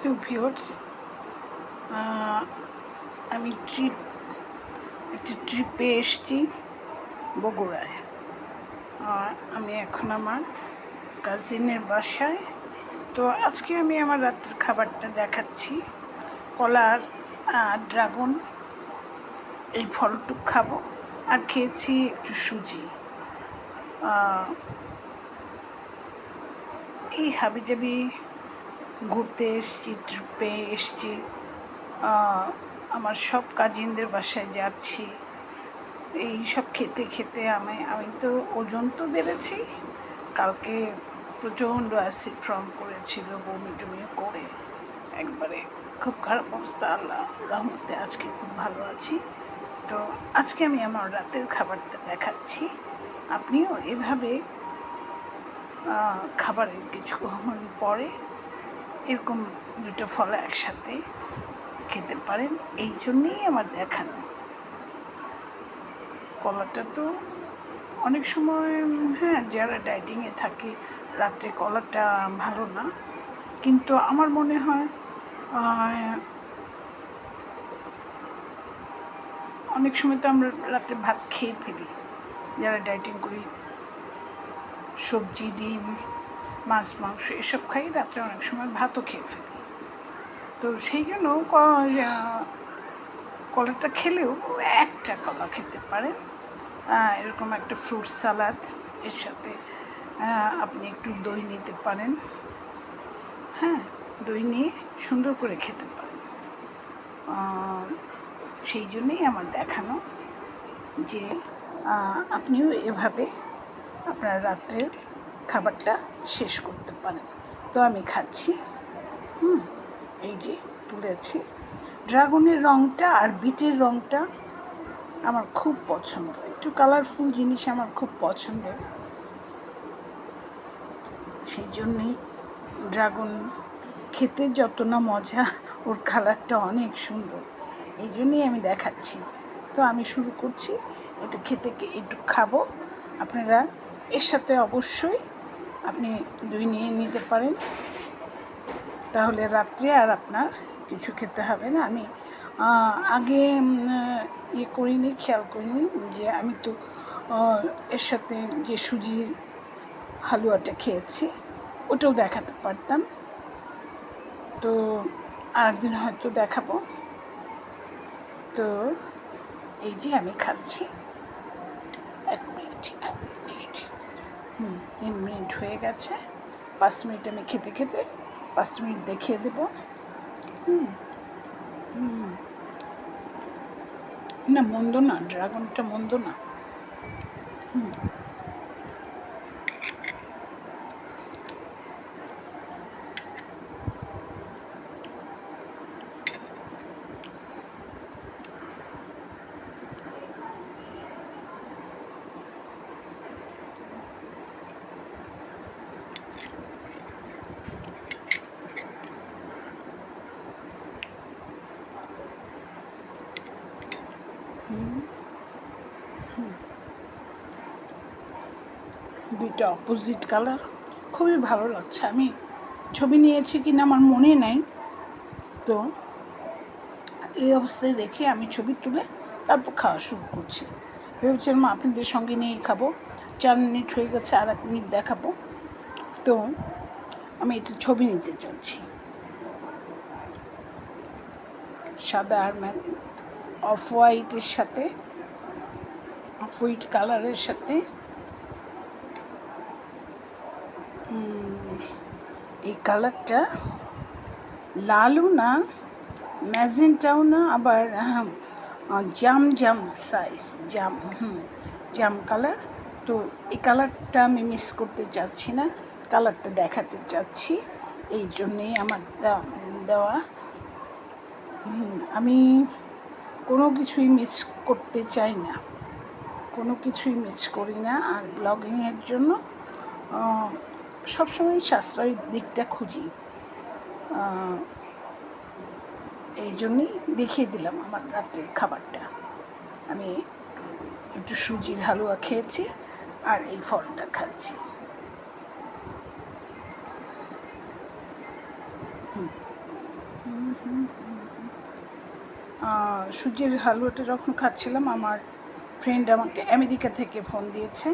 Hello viewers, আমি একটি ট্রিপে এসেছি বগুড়ায়। আর আমি এখন আমার কাজিনের বাসায়। তো আজকে আমি আমার রাত্রের খাবারটা দেখাচ্ছি। কলা আর ড্রাগন, এই ফলটুক খাবো। আর খেয়েছি একটু সুজি। এই হাবিজাবি ঘুরতে এসেছি, ট্রিপে এসেছি। আমার সব কাজিনদের বাসায় যাচ্ছি। এই সব খেতে খেতে আমি তো ওজন তো বেড়েছি। কালকে প্রচণ্ড অ্যাসিড ফর্ম করেছিল, বমি টমি করে একবারে খুব খারাপ অবস্থা। আল্লাহ রহমতে আজকে খুব ভালো আছি। তো আজকে আমি আমার রাতের খাবারটা দেখাচ্ছি। আপনিও এভাবে খাবারের কিছুক্ষণ পরে এরকম দুটো ফল একসাথে খেতে পারেন, এই জন্যেই আমার দেখানো। কলাটা তো অনেক সময়, হ্যাঁ, যারা ডায়েটিংয়ে থাকে রাত্রে কলাটা ভালো না, কিন্তু আমার মনে হয় অনেক সময় তো আমরা রাত্রে ভাত খেয়ে ফেলি যারা ডায়েটিং করি। সবজি, ডিম, মাছ, মাংস এসব খাই, রাত্রে অনেক সময় ভাতও খেয়ে ফেলি। তো সেই জন্য কলাটা খেলেও একটা কলা খেতে পারেন। এরকম একটা ফ্রুট সালাদ, এর সাথে আপনি একটু দই নিতে পারেন। হ্যাঁ, দই নিয়ে সুন্দর করে খেতে পারেন। সেই জন্যেই আমার দেখানো যে আপনিও এভাবে আপনার রাত্রের খাবারটা শেষ করতে পারেন। তো আমি খাচ্ছি। এই যে তুলেছি। ড্রাগনের রঙটা আর বিটের রঙটা আমার খুব পছন্দ। একটু কালারফুল জিনিস আমার খুব পছন্দ। সেই জন্যেই ড্রাগন খেতে যত না মজা, ওর কালারটা অনেক সুন্দর, এই জন্যেই আমি দেখাচ্ছি। তো আমি শুরু করছি। এটা খেতে একটু খাবো। আপনারা এর সাথে অবশ্যই আপনি দই নিয়ে নিতে পারেন, তাহলে রাত্রে আর আপনার কিছু খেতে হবে না। আমি আগে করিনি, খেয়াল করিনি যে আমি তো এর সাথে যে সুজির হালুয়াটা খেয়েছি ওটাও দেখাতে পারতাম। তো আরেকদিন হয়তো দেখাবো। তো এই যে আমি খাচ্ছি। 3 মিনিট হয়ে গেছে। 5 মিনিট আমি খেতে খেতে 5 মিনিট দেখিয়ে দেব। না, মন্দ না, ড্রাগনটা মন্দ না। দুইটা অপোজিট কালার, খুবই ভালো লাগছে। আমি ছবি নিয়েছি কিনা আমার মনে নাই। তো এই অবস্থায় রেখে আমি ছবি তুলে তারপর খাওয়া শুরু করছি। ভেবেছিলাম আপনাদের সঙ্গে নিয়েই খাবো। 4 মিনিট হয়ে গেছে, আর 1 মিনিট দেখাবো। তো আমি এটা ছবি নিতে চাচ্ছি। সাদা আর অফ হোয়াইটের সাথে, অফ হোয়াইট কালারের সাথে এই কালারটা লালও না, ম্যাজেন্টাও না, আবার জাম সাইজ, জাম কালার। তো এই কালারটা আমি মিস করতে চাচ্ছি না, কালারটা দেখাতে চাচ্ছি, এই জন্যেই আমার দেওয়া। আমি কোনো কিছুই মিস করতে চাই না, কোনো কিছুই মিস করি না। আর ব্লগিংয়ের জন্য সবসময় সাশ্রয়ী দিকটা খুঁজি, এই জন্যই দেখিয়ে দিলাম আমার রাত্রের খাবারটা। আমি একটু সুজির হালুয়া খেয়েছি আর এই ফলটা খাচ্ছি। সুজির হালুয়াটা যখন খাচ্ছিলাম আমার ফ্রেন্ড আমাকে আমেরিকা থেকে ফোন দিয়েছে,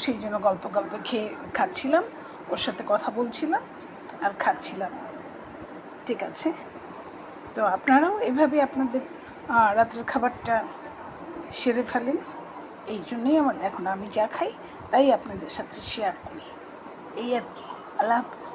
সেই জন্য গল্প খেয়ে খাচ্ছিলাম, ওর সাথে কথা বলছিলাম আর খাচ্ছিলাম। ঠিক আছে, তো আপনারাও এভাবে আপনাদের রাতের খাবারটা সেরে ফেলেন। এই জন্যই আমার এখন আমি যা খাই তাই আপনাদের সাথে শেয়ার করি, এই আর কি। আল্লাহ হাফেজ।